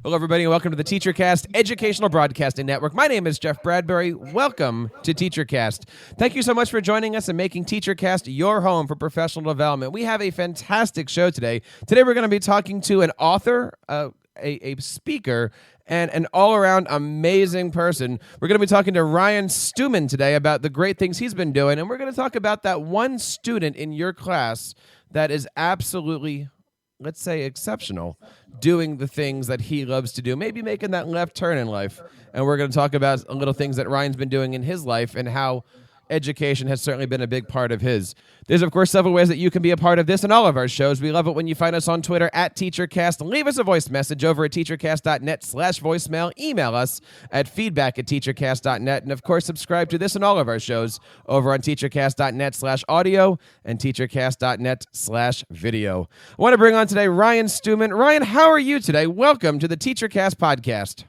Hello, everybody, and welcome to the TeacherCast Educational Broadcasting Network. My name is Jeff Bradbury. Welcome to TeacherCast. Thank you so much for joining us and making TeacherCast your home for professional development. We have a fantastic show today. Today, we're going to be talking to an author, a speaker, and an all-around amazing person. We're going to be talking to Ryan Stewman today about the great things he's been doing, and we're going to talk about that one student in your class that is absolutely, let's say, exceptional, doing the things that he loves to do, maybe making that left turn in life. And we're going to talk about little things that Ryan's been doing in his life and how education has certainly been a big part of his. There's, of course, several ways that you can be a part of this and all of our shows. We love it when you find us on Twitter at TeacherCast. Leave us a voice message over at teachercast.net/voicemail. Email us at feedback@teachercast.net. And, of course, subscribe to this and all of our shows over on teachercast.net/audio and teachercast.net/video. I want to bring on today Ryan Stewman. Ryan, how are you today? Welcome to the TeacherCast Podcast.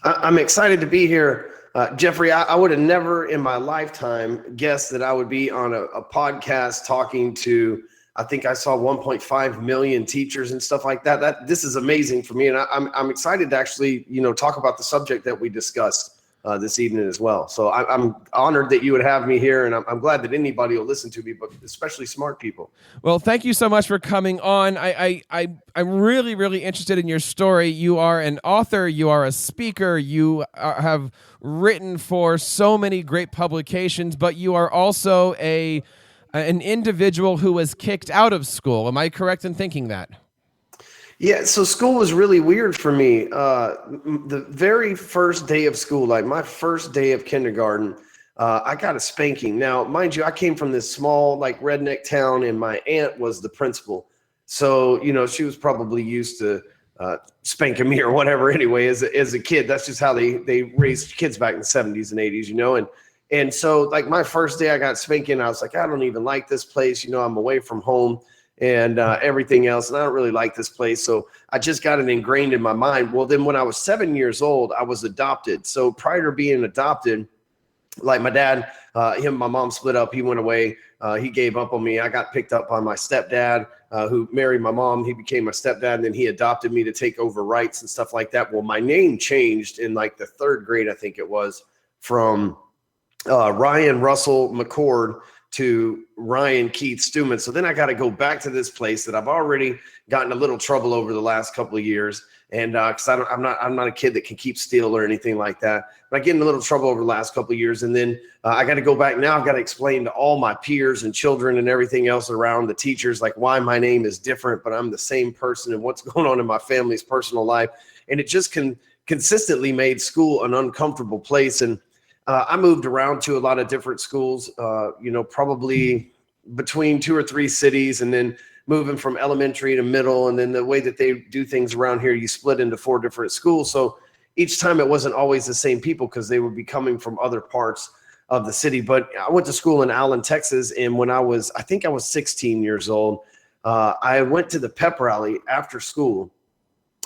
I'm excited to be here. Jeffrey, I would have never in my lifetime guessed that I would be on a podcast talking to, I think I saw 1.5 million teachers and stuff like that. This is amazing for me. And I'm excited to actually, talk about the subject that we discussed this evening as well. So I'm honored that you would have me here, and I'm glad that anybody will listen to me, but especially smart people. Well, thank you so much for coming on. I'm really, really interested in your story. You are an author. You are a speaker. You have written for so many great publications, but you are also an individual who was kicked out of school. Am I correct in thinking that? Yeah, so school was really weird for me. The very first day of school, like my first day of kindergarten, I got a spanking. Now, mind you, I came from this small, redneck town, and my aunt was the principal. So, she was probably used to spanking me or whatever anyway as a kid. That's just how they raised kids back in the 70s and 80s, And so, my first day I got spanking, I was like, I don't even like this place. I'm away from home and everything else, and I don't really like this place. So I just got it ingrained in my mind. Well, then when I was 7 years old, I was adopted. So prior to being adopted, like my dad, him and my mom split up. He went away. He gave up on me. I got picked up by my stepdad, who married my mom. He became my stepdad, and then he adopted me to take over rights and stuff like that. Well, my name changed in the third grade, I think it was, from Ryan Russell McCord to Ryan Keith Stewman. So then I got to go back to this place that I've already gotten a little trouble over the last couple of years. And because I'm not a kid that can keep still or anything like that. But I get in a little trouble over the last couple of years. And then I got to go back now. I've got to explain to all my peers and children and everything else around, the teachers, why my name is different, but I'm the same person and what's going on in my family's personal life. And it just consistently made school an uncomfortable place. And I moved around to a lot of different schools, probably between 2 or 3 cities, and then moving from elementary to middle. And then the way that they do things around here, you split into 4 different schools. So each time it wasn't always the same people because they would be coming from other parts of the city. But I went to school in Allen, Texas. And when I think I was 16 years old, I went to the pep rally after school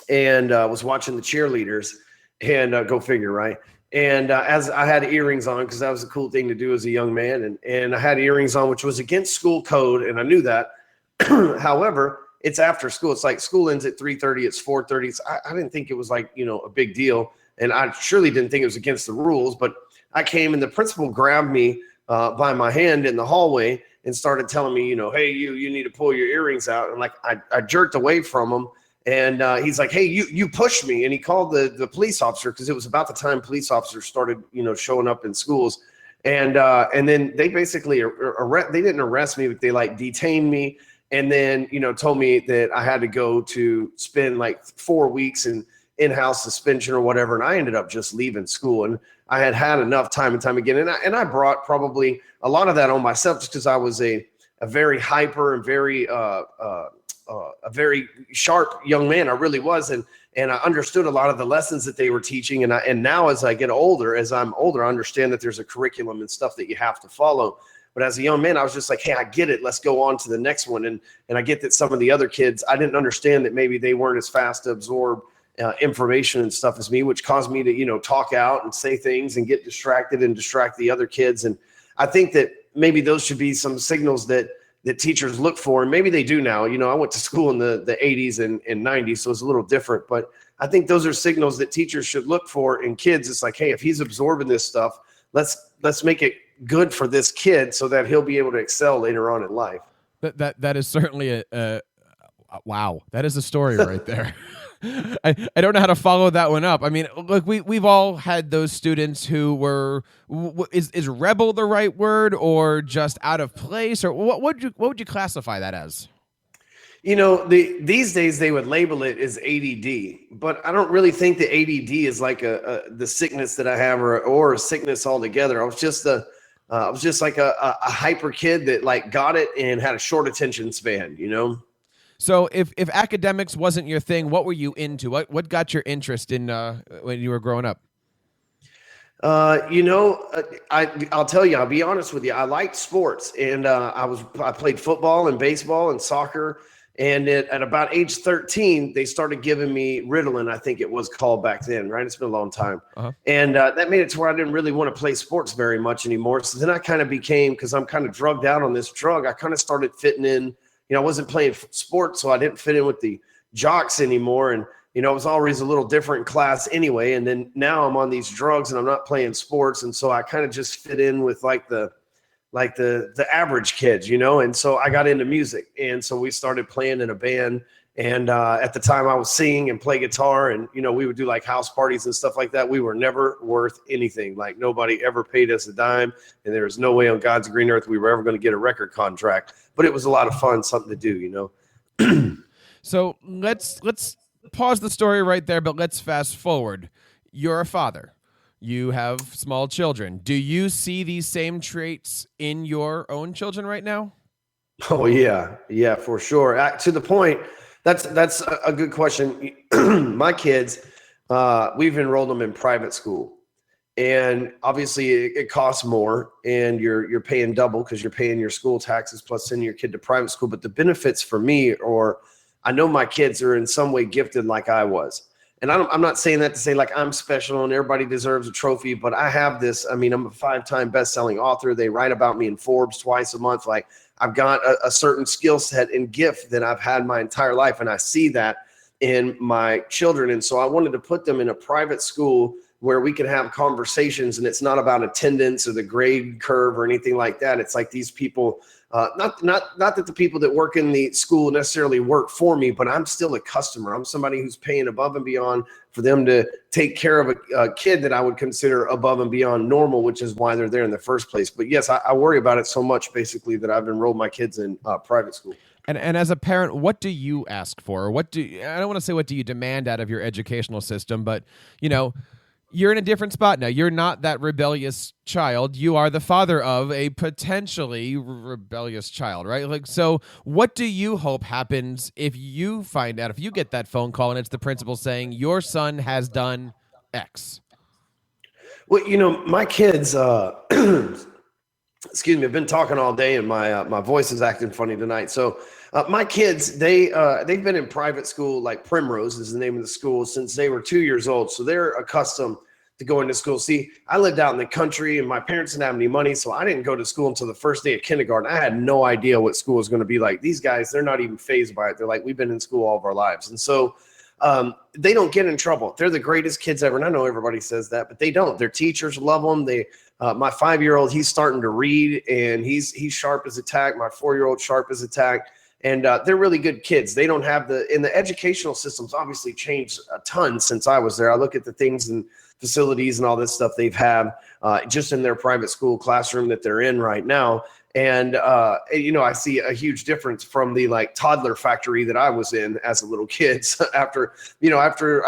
and was watching the cheerleaders, and go figure, right? And as I had earrings on, because that was a cool thing to do as a young man. And I had earrings on, which was against school code. And I knew that. However, it's after school. It's like school ends at 3:30. It's 4:30. So I didn't think it was a big deal. And I surely didn't think it was against the rules. But I came, and the principal grabbed me by my hand in the hallway and started telling me, hey, you need to pull your earrings out. And I jerked away from him. And he's like, hey, you pushed me. And he called the police officer, because it was about the time police officers started, showing up in schools. And then they basically they didn't arrest me, but they detained me. And then, told me that I had to go to spend 4 weeks in-house suspension or whatever. And I ended up just leaving school. And I had enough time and time again. And I brought probably a lot of that on myself, just because I was a very hyper and a very sharp young man. I really was. And I understood a lot of the lessons that they were teaching. And now as I'm older, I understand that there's a curriculum and stuff that you have to follow. But as a young man, I was just like, hey, I get it. Let's go on to the next one. And I get that some of the other kids, I didn't understand that maybe they weren't as fast to absorb information and stuff as me, which caused me to, talk out and say things and get distracted and distract the other kids. And I think that maybe those should be some signals that teachers look for. And maybe they do now. I went to school in the 80s and 90s, so it's a little different. But I think those are signals that teachers should look for in kids. It's like, hey, if he's absorbing this stuff, let's make it good for this kid so that he'll be able to excel later on in life. That is certainly a wow. That is a story right there. I don't know how to follow that one up. I mean, look, we've all had those students who were is rebel the right word, or just out of place, or what would you classify that as? These days they would label it as ADD, but I don't really think the ADD is like the sickness that I have or a sickness altogether. I was just like a hyper kid that like got it and had a short attention span, So if academics wasn't your thing, what were you into? What got your interest in when you were growing up? I'll tell you, I'll be honest with you. I liked sports, and I played football and baseball and soccer. And at about age 13, they started giving me Ritalin, I think it was called back then, right? It's been a long time. Uh-huh. And that made it to where I didn't really want to play sports very much anymore. So then I kind of became, because I'm kind of drugged out on this drug, I kind of started fitting in. I wasn't playing sports, so I didn't fit in with the jocks anymore. And, it was always a little different class anyway. And then now I'm on these drugs and I'm not playing sports. And so I kind of just fit in with like the average kids, and so I got into music. And so we started playing in a band. And at the time I was singing and play guitar, and, we would do like house parties and stuff like that. We were never worth anything. Like nobody ever paid us a dime. And there was no way on God's green earth we were ever going to get a record contract, but it was a lot of fun, something to do, So let's pause the story right there, but let's fast forward. You're a father. You have small children. Do you see these same traits in your own children right now? Oh, yeah, for sure. To the point, that's a good question. My kids, we've enrolled them in private school, and obviously it costs more, and you're paying double because you're paying your school taxes plus sending your kid to private school. But the benefits for me, or I know my kids are in some way gifted like I was. And I'm not saying that to say like I'm special and everybody deserves a trophy, but I have this. I mean, I'm a 5-time best-selling author. They write about me in Forbes twice a month. Like I've got a certain skill set and gift that I've had my entire life, and I see that in my children. And so I wanted to put them in a private school where we can have conversations, and it's not about attendance or the grade curve or anything like that. It's like these people. Not that the people that work in the school necessarily work for me, but I'm still a customer. I'm somebody who's paying above and beyond for them to take care of a kid that I would consider above and beyond normal, which is why they're there in the first place. But yes, I worry about it so much, basically, that I've enrolled my kids in private school. And as a parent, what do you ask for? I don't want to say what do you demand out of your educational system, but you're in a different spot now. You're not that rebellious child. You are the father of a potentially rebellious child, right? Like, so what do you hope happens if you find out, if you get that phone call and it's the principal saying your son has done X? Well, my kids, excuse me, I've been talking all day and my voice is acting funny tonight. So my kids, they've been in private school, like Primrose is the name of the school, since they were 2 years old. So they're accustomed to going to school. See, I lived out in the country and my parents didn't have any money, so I didn't go to school until the first day of kindergarten. I had no idea what school was going to be like. These guys, they're not even fazed by it. They're like, we've been in school all of our lives. And so they don't get in trouble. They're the greatest kids ever. And I know everybody says that, but they don't. Their teachers love them. My 5-year-old, he's starting to read, and he's sharp as a tack. My 4-year-old sharp as a tack. And they're really good kids. They don't have and the educational system's obviously changed a ton since I was there. I look at the things and facilities and all this stuff they've had just in their private school classroom that they're in right now. And, I see a huge difference from the like toddler factory that I was in as a little kid. So after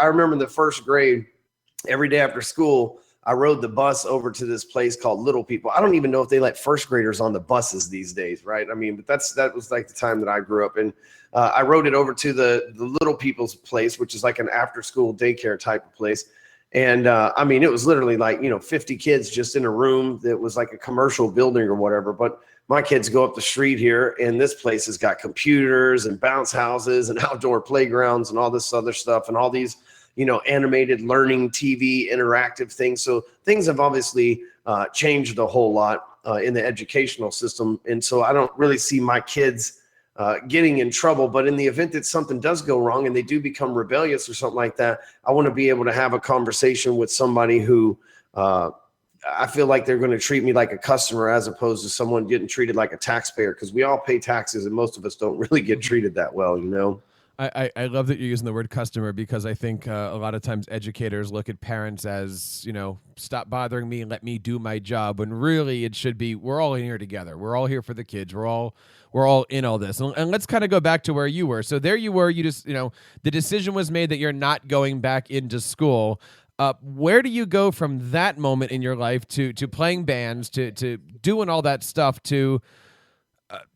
I remember in the first grade, every day after school, I rode the bus over to this place called Little People. I don't even know if they let first graders on the buses these days, right? I mean, but that was like the time that I grew up. And I rode it over to the Little People's place, which is like an after school daycare type of place. And it was literally like, 50 kids just in a room that was like a commercial building or whatever. But my kids go up the street here, and this place has got computers and bounce houses and outdoor playgrounds and all this other stuff and all these, animated learning TV interactive things. So things have obviously changed a whole lot in the educational system. And so I don't really see my kids getting in trouble. But in the event that something does go wrong and they do become rebellious or something like that, I want to be able to have a conversation with somebody who I feel like they're going to treat me like a customer as opposed to someone getting treated like a taxpayer, because we all pay taxes and most of us don't really get treated that well, you know? I love that you're using the word customer, because I think a lot of times educators look at parents as, stop bothering me and let me do my job, when really it should be, we're all in here together. We're all here for the kids. We're all in all this. And let's kind of go back to where you were. So there you were, you just, the decision was made that you're not going back into school. Where do you go from that moment in your life to playing bands, to doing all that stuff, to,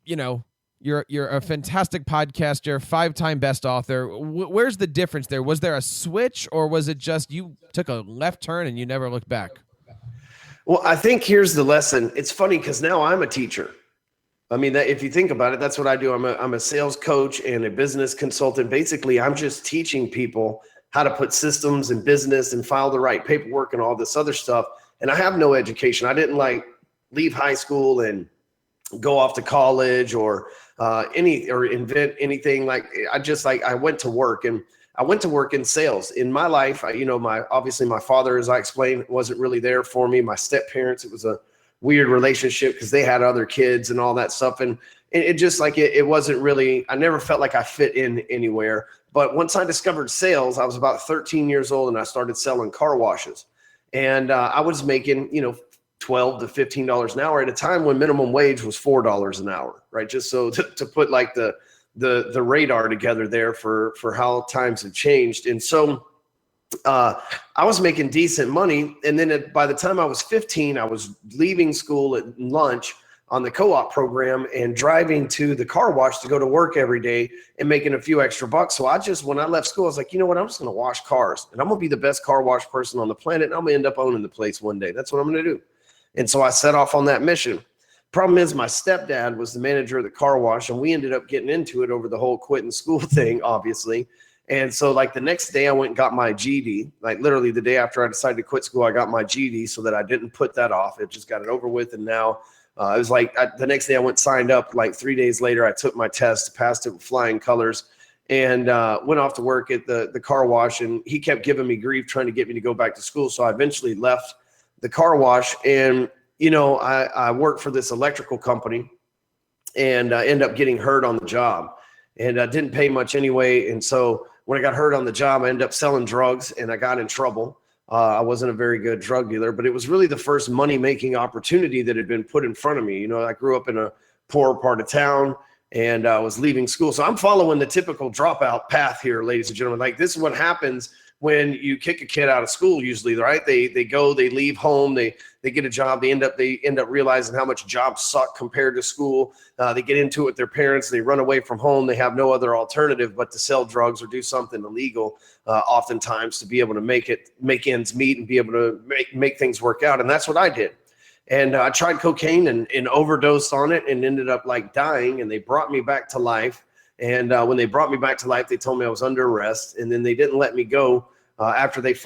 You're a fantastic podcaster, 5-time best author. Where's the difference there? Was there a switch, or was it just you took a left turn and you never looked back? Well, I think here's the lesson. It's funny because now I'm a teacher. I mean, if you think about it, that's what I do. I'm a sales coach and a business consultant. Basically, I'm just teaching people how to put systems in business and file the right paperwork and all this other stuff. And I have no education. I didn't leave high school and go off to college or invent anything. I went to work, and I went to work in sales. In my life, obviously my father, as I explained, wasn't really there for me. My step parents, it was a weird relationship because they had other kids and all that stuff. And it just it wasn't really, I never felt like I fit in anywhere. But once I discovered sales, I was about 13 years old and I started selling car washes. And I was making, $12 to $15 an hour at a time when minimum wage was $4 an hour, right? Just so to put the radar together there for how times have changed. And so I was making decent money. And then by the time I was 15, I was leaving school at lunch on the co-op program and driving to the car wash to go to work every day and making a few extra bucks. So when I left school, I was like, you know what? I'm just going to wash cars, and I'm going to be the best car wash person on the planet. And I'm going to end up owning the place one day. That's what I'm going to do. And so I set off on that mission. Problem is, my stepdad was the manager of the car wash, and we ended up getting into it over the whole quitting school thing, obviously. And so the next day I went and got my GED, literally the day after I decided to quit school, I got my GED so that I didn't put that off. It just got it over with. And now it was the next day I went, signed up, 3 days later, I took my test, passed it with flying colors, and went off to work at the car wash. And he kept giving me grief, trying to get me to go back to school. So I eventually left the car wash, and I worked for this electrical company, and I ended up getting hurt on the job, and I didn't pay much anyway. And so when I got hurt on the job, I ended up selling drugs, and I got in trouble. I wasn't a very good drug dealer, but it was really the first money-making opportunity that had been put in front of me. I grew up in a poor part of town, and I was leaving school. So I'm following the typical dropout path here, ladies and gentlemen. This is what happens when you kick a kid out of school, usually, right? They leave home, they get a job, they end up realizing how much jobs suck compared to school. They get into it with their parents, they run away from home, they have no other alternative but to sell drugs or do something illegal, oftentimes, to be able to make ends meet and be able to make things work out. And that's what I did. And I tried cocaine and overdosed on it and ended up dying, and they brought me back to life. And when they brought me back to life, they told me I was under arrest, and then they didn't let me go. After they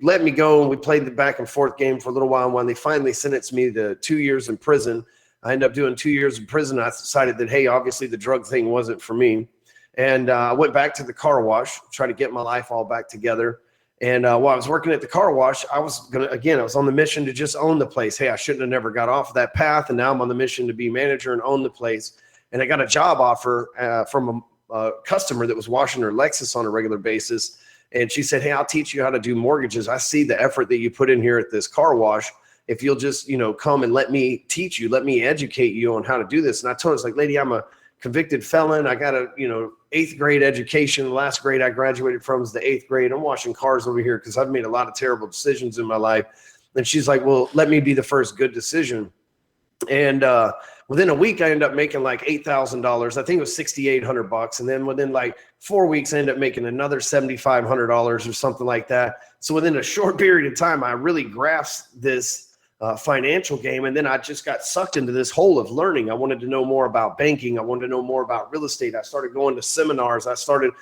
let me go, and we played the back and forth game for a little while. And when they finally sentenced me to 2 years in prison, I ended up doing 2 years in prison. I decided that, hey, obviously the drug thing wasn't for me. And I went back to the car wash, try to get my life all back together. And while I was working at the car wash, I was on the mission to just own the place. Hey, I shouldn't have never got off that path. And now I'm on the mission to be manager and own the place. And I got a job offer from a customer that was washing her Lexus on a regular basis. And she said, hey, I'll teach you how to do mortgages. I see the effort that you put in here at this car wash. If you'll just, come and let me teach you, let me educate you on how to do this. And I told her, lady, I'm a convicted felon. I got a, 8th grade education. The last grade I graduated from is the 8th grade. I'm washing cars over here because I've made a lot of terrible decisions in my life. And she's like, well, let me be the first good decision. And within a week, I ended up making $8,000. I think it was $6,800. And then within 4 weeks, I ended up making another $7,500 or something like that. So within a short period of time, I really grasped this financial game. And then I just got sucked into this hole of learning. I wanted to know more about banking. I wanted to know more about real estate. I started going to seminars. I started,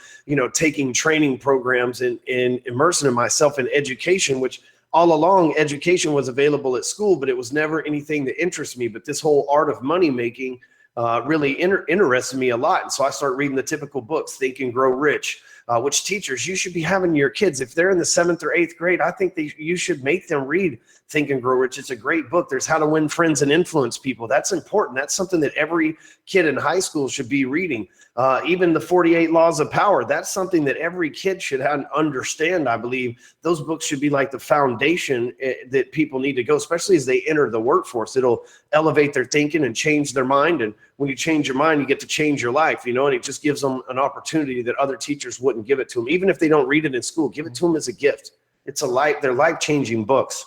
taking training programs and immersing myself in education, which all along education was available at school, but it was never anything that interested me. But this whole art of money making really interested me a lot. And so I started reading the typical books, Think and Grow Rich, which teachers, you should be having your kids. If they're in the 7th or 8th grade, I think you should make them read Think and Grow Rich. It's a great book. There's How to Win Friends and Influence People. That's important. That's something that every kid in high school should be reading. Even the 48 Laws of Power. That's something that every kid should understand, I believe. Those books should be like the foundation that people need to go, especially as they enter the workforce. It'll elevate their thinking and change their mind. And when you change your mind, you get to change your life, and it just gives them an opportunity that other teachers wouldn't give it to them. Even if they don't read it in school, give it to them as a gift. They're life-changing books.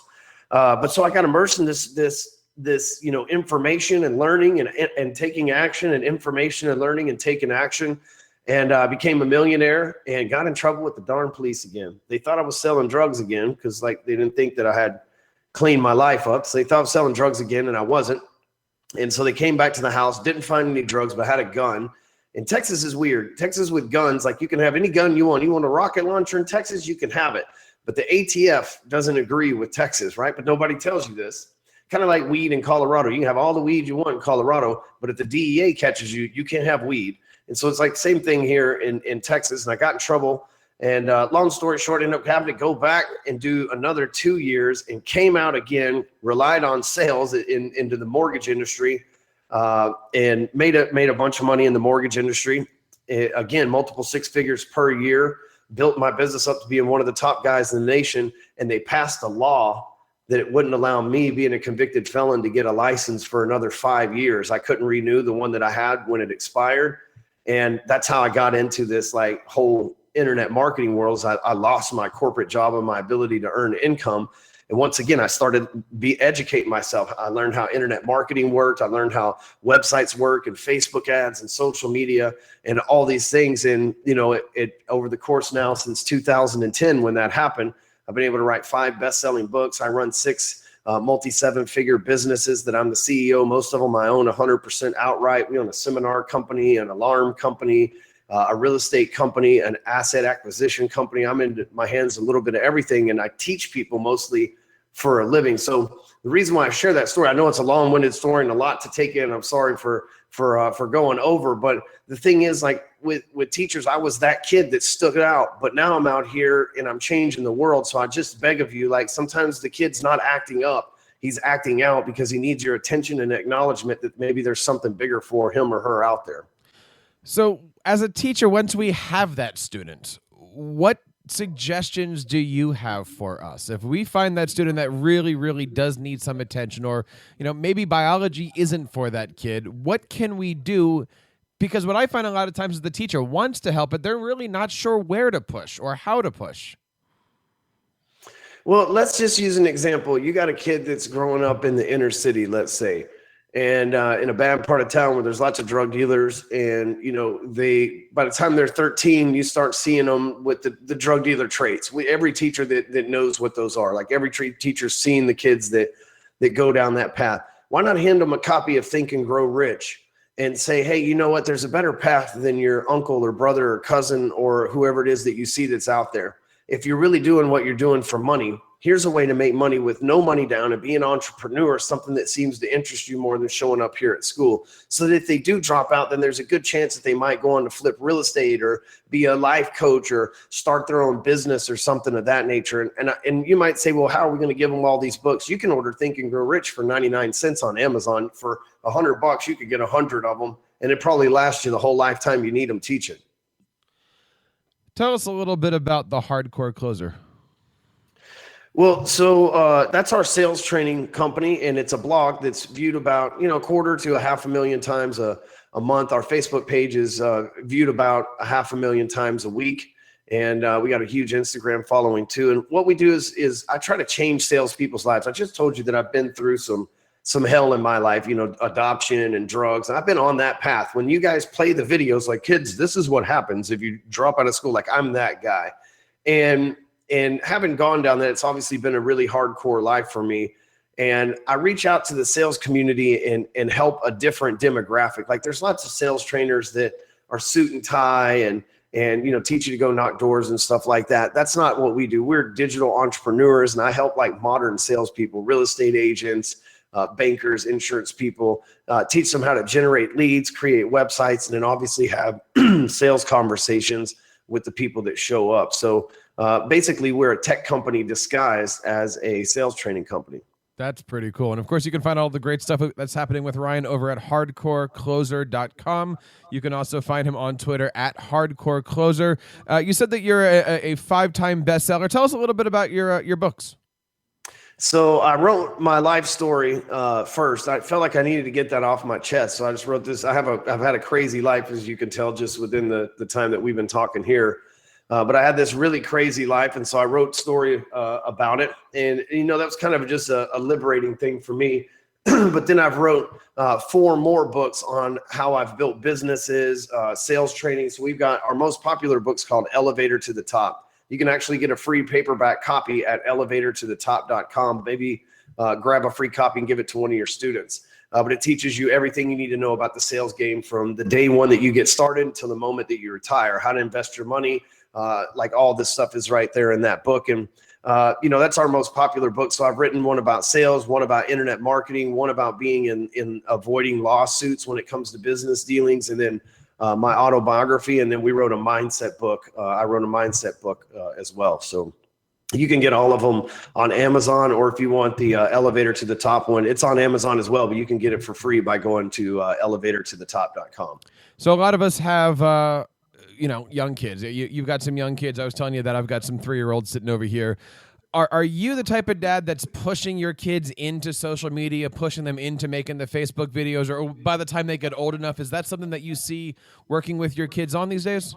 But so I got immersed in this information and learning and taking action, and information and learning and taking action, and became a millionaire and got in trouble with the darn police again. They thought I was selling drugs again because they didn't think that I had cleaned my life up. So they thought I was selling drugs again, and I wasn't. And so they came back to the house, didn't find any drugs, but had a gun. And Texas is weird. Texas with guns, you can have any gun you want. You want a rocket launcher in Texas, you can have it. But the ATF doesn't agree with Texas, right? But nobody tells you this. Kind of like weed in Colorado. You can have all the weed you want in Colorado, but if the DEA catches you, you can't have weed. And so it's like the same thing here in Texas. And I got in trouble. And long story short, ended up having to go back and do another 2 years, and came out again, relied on sales into the mortgage industry, and made a bunch of money in the mortgage industry. Again, multiple 6 figures per year. Built my business up to being one of the top guys in the nation, and they passed a law that it wouldn't allow me, being a convicted felon, to get a license for another 5 years. I couldn't renew the one that I had when it expired. And that's how I got into this whole internet marketing world. I lost my corporate job and my ability to earn income. And once again, I started educating myself. I learned how internet marketing worked. I learned how websites work, and Facebook ads and social media and all these things. And, it over the course now since 2010, when that happened, I've been able to write 5 best-selling books. I run 6 multi-7-figure businesses that I'm the CEO. Most of them I own 100% outright. We own a seminar company, an alarm company, a real estate company, an asset acquisition company. I'm in my hands a little bit of everything, and I teach people mostly for a living. So the reason why I share that story, I know it's a long-winded story and a lot to take in. I'm sorry for going over, but the thing is, with teachers, I was that kid that stuck out, but now I'm out here and I'm changing the world. So I just beg of you, sometimes the kid's not acting up. He's acting out because he needs your attention and acknowledgement that maybe there's something bigger for him or her out there. So as a teacher, once we have that student, what suggestions do you have for us? If we find that student that really, really does need some attention, or, maybe biology isn't for that kid, what can we do? Because what I find a lot of times is the teacher wants to help, but they're really not sure where to push or how to push. Well, let's just use an example. You got a kid that's growing up in the inner city, let's say, and in a bad part of town where there's lots of drug dealers, and by the time they're 13, you start seeing them with the drug dealer traits. Every teacher that knows what those are, every teacher's seen the kids that go down that path. Why not hand them a copy of Think and Grow Rich and say, hey, you know what? There's a better path than your uncle or brother or cousin or whoever it is that you see that's out there. If you're really doing what you're doing for money, here's a way to make money with no money down and be an entrepreneur, something that seems to interest you more than showing up here at school. So that if they do drop out, then there's a good chance that they might go on to flip real estate or be a life coach or start their own business or something of that nature. And you might say, well, how are we going to give them all these books? You can order Think and Grow Rich for 99 cents on Amazon. For $100, you could get 100 of them, and it probably lasts you the whole lifetime you need them teaching. Tell us a little bit about the Hardcore Closer. Well, so that's our sales training company, and it's a blog that's viewed about, a quarter to 500,000 times a month. Our Facebook page is viewed about 500,000 times a week, and we got a huge Instagram following too. And what we do is I try to change salespeople's lives. I just told you that I've been through some hell in my life, adoption and drugs. And I've been on that path. When you guys play the videos, kids, this is what happens if you drop out of school. I'm that guy. And having gone down that, it's obviously been a really hardcore life for me. And I reach out to the sales community and help a different demographic. There's lots of sales trainers that are suit and tie and teach you to go knock doors and stuff like that. That's not what we do. We're digital entrepreneurs, and I help modern salespeople, real estate agents, bankers, insurance people, teach them how to generate leads, create websites, and then obviously have sales conversations with the people that show up. So basically, we're a tech company disguised as a sales training company. That's pretty cool. And of course, you can find all the great stuff that's happening with Ryan over at hardcorecloser.com. You can also find him on Twitter at Hardcore Closer. You said that you're a 5-time bestseller. Tell us a little bit about your books. So I wrote my life story first. I felt like I needed to get that off my chest. So I just wrote this. I've had a crazy life, as you can tell, just within the time that we've been talking here. But I had this really crazy life. And so I wrote a story about it. And, that was kind of just a liberating thing for me. But then I've wrote 4 more books on how I've built businesses, sales training. So we've got our most popular book's called Elevator to the Top. You can actually get a free paperback copy at elevatortothetop.com. Maybe grab a free copy and give it to one of your students. But it teaches you everything you need to know about the sales game from the day one that you get started until the moment that you retire, how to invest your money. Like all this stuff is right there in that book. And, that's our most popular book. So I've written one about sales, one about internet marketing, one about being in avoiding lawsuits when it comes to business dealings, and then my autobiography. And then we wrote a mindset book. I wrote a mindset book as well. So you can get all of them on Amazon, or if you want the Elevator to the Top one, it's on Amazon as well, but you can get it for free by going to elevatortothetop.com. So a lot of us have, young kids. You've got some young kids. I was telling you that I've got some 3-year-olds sitting over here. Are you the type of dad that's pushing your kids into social media, pushing them into making the Facebook videos, or by the time they get old enough, is that something that you see working with your kids on these days?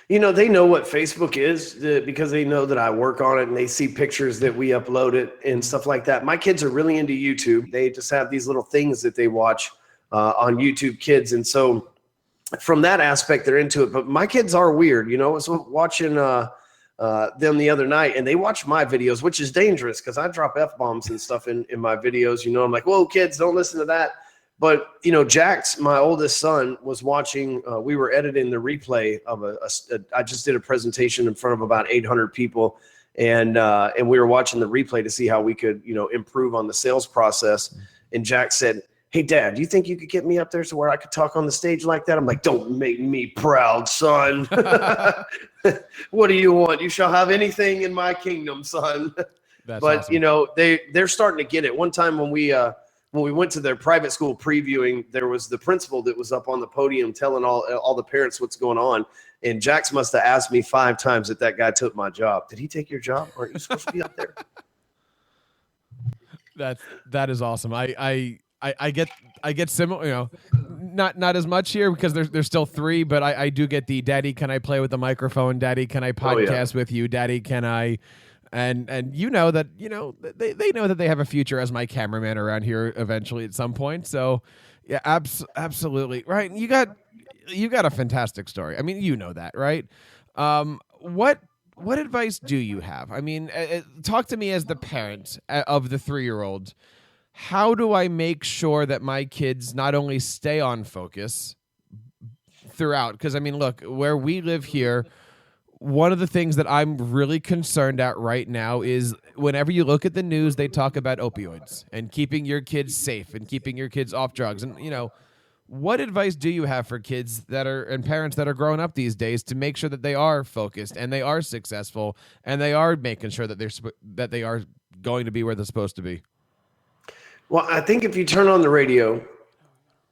They know what Facebook is because they know that I work on it, and they see pictures that we upload it and stuff like that. My kids are really into YouTube. They just have these little things that they watch on YouTube Kids. And so from that aspect, they're into it. But my kids are weird. I was watching them the other night, and they watch my videos, which is dangerous because I drop F-bombs and stuff in my videos. I'm like, whoa, kids, don't listen to that. But, Jax, my oldest son, was watching, we were editing the replay of I just did a presentation in front of about 800 people. And we were watching the replay to see how we could, improve on the sales process. And Jax said, hey, Dad, do you think you could get me up there so where I could talk on the stage like that? I'm like, don't make me proud, son. What do you want? You shall have anything in my kingdom, son. That's but, awesome. They're starting to get it. One time when we went to their private school previewing, there was the principal that was up on the podium telling all the parents what's going on. And Jax must have asked me 5 times that guy took my job. Did he take your job? Aren't you supposed to be up there? That is awesome. I get similar, not as much here because there's still 3, but I do get the Daddy, can I play with the microphone? Daddy, can I podcast with you? Daddy, can I? And they know that they have a future as my cameraman around here eventually at some point. So yeah, absolutely. Right. You got a fantastic story. I mean, you know that, right? What advice do you have? I mean, talk to me as the parent of the 3-year-old. How do I make sure that my kids not only stay on focus throughout? Because, I mean, look, where we live here, one of the things that I'm really concerned at right now is whenever you look at the news, they talk about opioids and keeping your kids safe and keeping your kids off drugs. And, what advice do you have for kids and parents that are growing up these days to make sure that they are focused and they are successful and they are making sure that they are going to be where they're supposed to be? Well, I think if you turn on the radio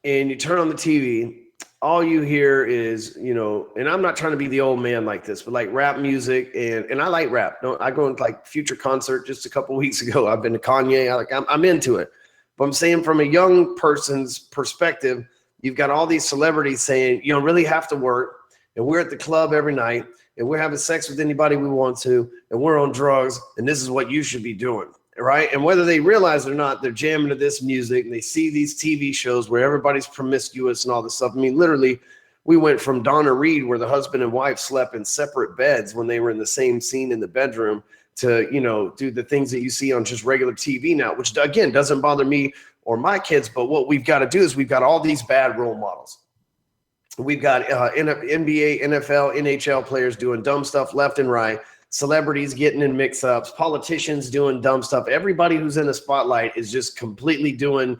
and you turn on the TV, all you hear is, and I'm not trying to be the old man like this, but like rap music, and I like rap. I go to like Future concert just a couple of weeks ago. I've been to Kanye. I'm into it. But I'm saying from a young person's perspective, you've got all these celebrities saying, you don't really have to work, and we're at the club every night, and we're having sex with anybody we want to, and we're on drugs, and this is what you should be doing. Right. And whether they realize it or not, they're jamming to this music, and they see these TV shows where everybody's promiscuous and all this stuff. I mean, literally, we went from Donna Reed, where the husband and wife slept in separate beds when they were in the same scene in the bedroom, to, do the things that you see on just regular TV now, which, again, doesn't bother me or my kids. But what we've got to do is we've got all these bad role models. We've got NBA, NFL, NHL players doing dumb stuff left and right. celebrities getting in mix-ups, politicians doing dumb stuff. Everybody who's in the spotlight is just completely doing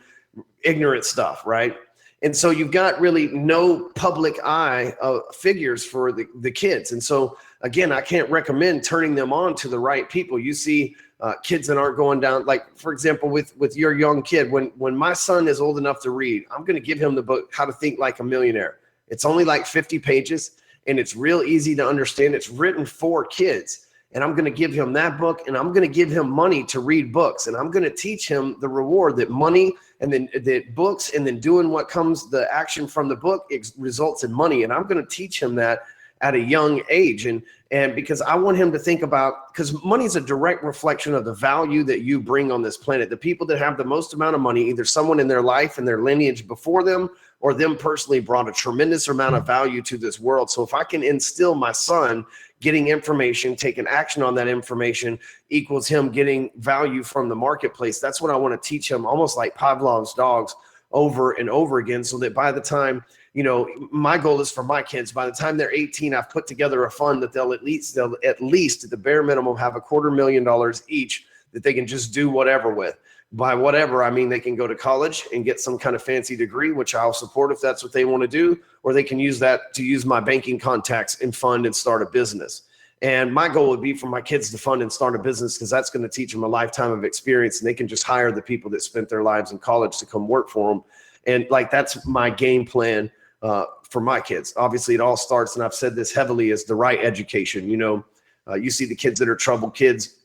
ignorant stuff, right? And so you've got really no public eye figures for the kids. And so, again, I can't recommend turning them on to the right people. You see kids that aren't going down, like, for example, with your young kid, when my son is old enough to read, I'm going to give him the book, How to Think Like a Millionaire. It's only like 50 pages, and it's real easy to understand. It's written for kids. And I'm going to give him that book, and I'm going to give him money to read books. And I'm going to teach him the reward that money and then that books and then doing what comes, the action from the book results in money. And I'm going to teach him that at a young age. And because I want him to think about, because money is a direct reflection of the value that you bring on this planet. The people that have the most amount of money, either someone in their life and their lineage before them, or them personally brought a tremendous amount of value to this world. So if I can instill my son getting information, taking action on that information equals him getting value from the marketplace. That's what I want to teach him, almost like Pavlov's dogs, over and over again, so that by the time, my goal is for my kids, by the time they're 18, I've put together a fund that they'll at least at the bare minimum have $250,000 each that they can just do whatever with. By whatever, I mean they can go to college and get some kind of fancy degree, which I'll support if that's what they want to do, or they can use that to use my banking contacts and fund and start a business. And my goal would be for my kids to fund and start a business, because that's going to teach them a lifetime of experience, and they can just hire the people that spent their lives in college to come work for them. And like, that's my game plan for my kids. Obviously, it all starts, and I've said this heavily, is the right education. You see the kids that are troubled kids,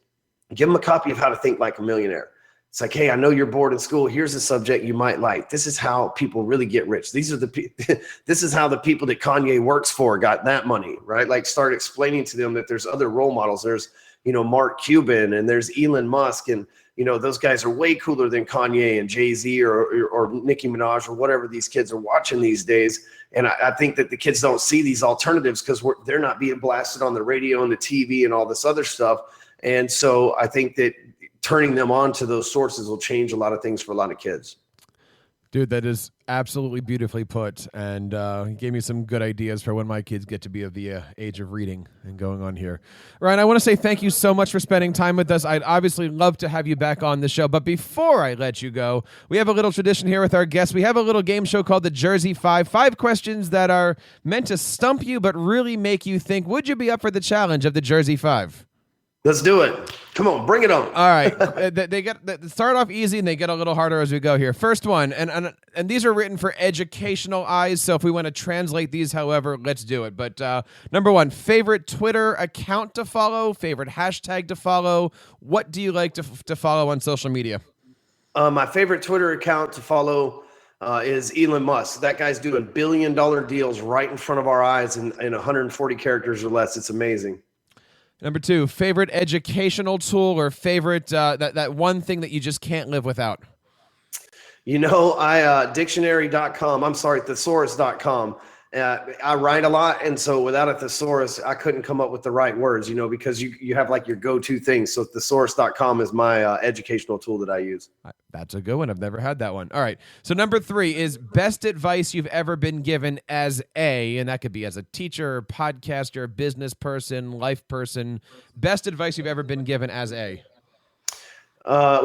give them a copy of How to Think Like a Millionaire. It's like, hey, I know you're bored in school. Here's a subject you might like. This is how people really get rich. This is how the people that Kanye works for got that money, right? Like, start explaining to them that there's other role models. There's, Mark Cuban, and there's Elon Musk, and, those guys are way cooler than Kanye and Jay-Z or Nicki Minaj or whatever these kids are watching these days. And I think that the kids don't see these alternatives because they're not being blasted on the radio and the TV and all this other stuff. And so I think that turning them on to those sources will change a lot of things for a lot of kids. Dude, that is absolutely beautifully put, and gave me some good ideas for when my kids get to be of the age of reading and going on here. Ryan, I want to say thank you so much for spending time with us. I'd obviously love to have you back on the show, but before I let you go, we have a little tradition here with our guests. We have a little game show called the Jersey Five. 5 questions that are meant to stump you, but really make you think. Would you be up for the challenge of the Jersey Five? Let's do it. Come on, bring it on. All right. They start off easy and they get a little harder as we go here. First one, and these are written for educational eyes, so if we want to translate these, however, let's do it. But number 1, favorite Twitter account to follow, favorite hashtag to follow. What do you like to follow on social media? My favorite Twitter account to follow is Elon Musk. That guy's doing billion-dollar deals right in front of our eyes in 140 characters or less. It's amazing. Number 2, favorite educational tool or favorite that one thing that you just can't live without. Dictionary.com. I'm sorry, thesaurus.com. I write a lot, and so without a thesaurus, I couldn't come up with the right words, because you have like your go-to things. So thesaurus.com is my educational tool that I use. That's a good one. I've never had that one. All right. So number 3 is best advice you've ever been given as and that could be as a teacher, podcaster, business person, life person. Best advice you've ever been given as well,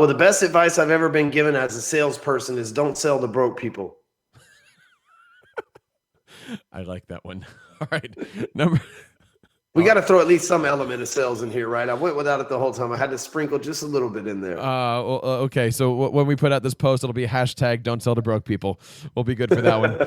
the best advice I've ever been given as a salesperson is don't sell to broke people. I like that one. All right. We got to throw at least some element of sales in here, right? I went without it the whole time. I had to sprinkle just a little bit in there. Okay. So when we put out this post, it'll be hashtag don't sell to broke people. We'll be good for that one.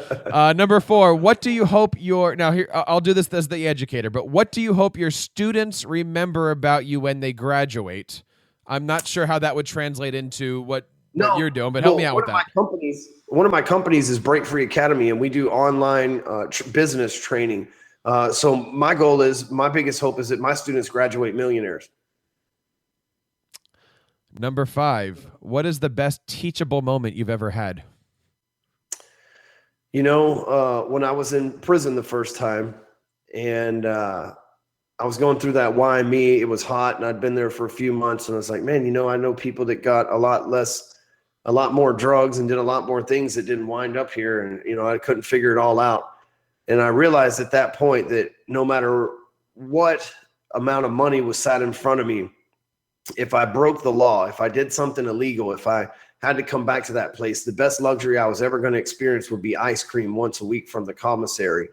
Number 4, what do you hope now here, I'll do this as the educator, but what do you hope your students remember about you when they graduate? I'm not sure how that would translate into what you're doing, but help me out with that. One of my companies is Break Free Academy, and we do online business training. So my goal is, my biggest hope is that my students graduate millionaires. Number 5, what is the best teachable moment you've ever had? When I was in prison the first time, and I was going through that why me, it was hot, and I'd been there for a few months, and I was like, man, I know people that got a lot more drugs and did a lot more things that didn't wind up here. And, I couldn't figure it all out. And I realized at that point that no matter what amount of money was sat in front of me, if I broke the law, if I did something illegal, if I had to come back to that place, the best luxury I was ever going to experience would be ice cream once a week from the commissary.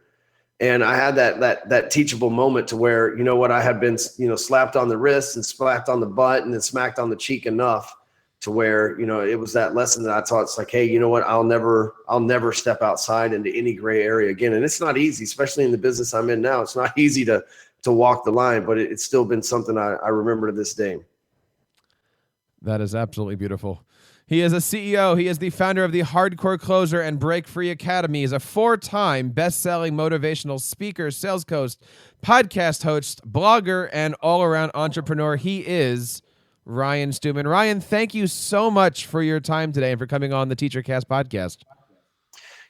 And I had that teachable moment to where, you know what, I had been, slapped on the wrist and slapped on the butt and then smacked on the cheek enough to where, it was that lesson that I taught. It's like, hey, you know what, I'll never step outside into any gray area again. And it's not easy, especially in the business I'm in now. It's not easy to walk the line, but it's still been something I remember to this day. That is absolutely beautiful. He is a CEO. He is the founder of the Hardcore Closer and Break Free Academy. He's a 4-time best-selling motivational speaker, sales coach, podcast host, blogger, and all-around entrepreneur. He is Ryan Stewman. Ryan, thank you so much for your time today and for coming on the TeacherCast podcast.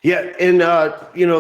Yeah, and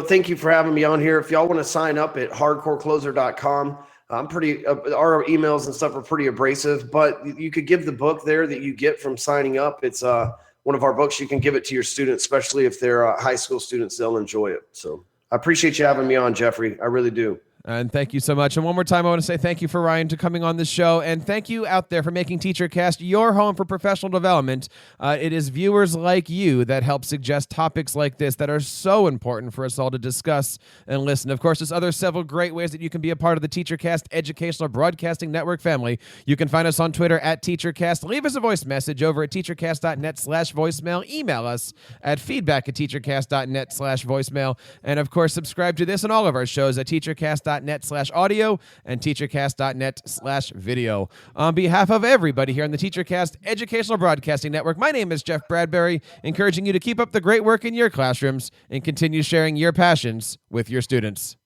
thank you for having me on here. If y'all want to sign up at hardcorecloser.com, I'm pretty, our emails and stuff are pretty abrasive, but you could give the book there that you get from signing up. It's one of our books. You can give it to your students, especially if they're high school students, they'll enjoy it. So I appreciate you having me on, Jeffrey. I really do. And thank you so much. And one more time, I want to say thank you for Ryan to coming on the show. And thank you out there for making TeacherCast your home for professional development. It is viewers like you that help suggest topics like this that are so important for us all to discuss and listen. Of course, there's other several great ways that you can be a part of the TeacherCast Educational Broadcasting Network family. You can find us on Twitter at TeacherCast. Leave us a voice message over at teachercast.net/voicemail. Email us at feedback@teachercast.net/voicemail. And of course, subscribe to this and all of our shows at teachercast.net/audio and teachercast.net/video. On behalf of everybody here on the TeacherCast Educational Broadcasting Network, my name is Jeff Bradbury, encouraging you to keep up the great work in your classrooms and continue sharing your passions with your students.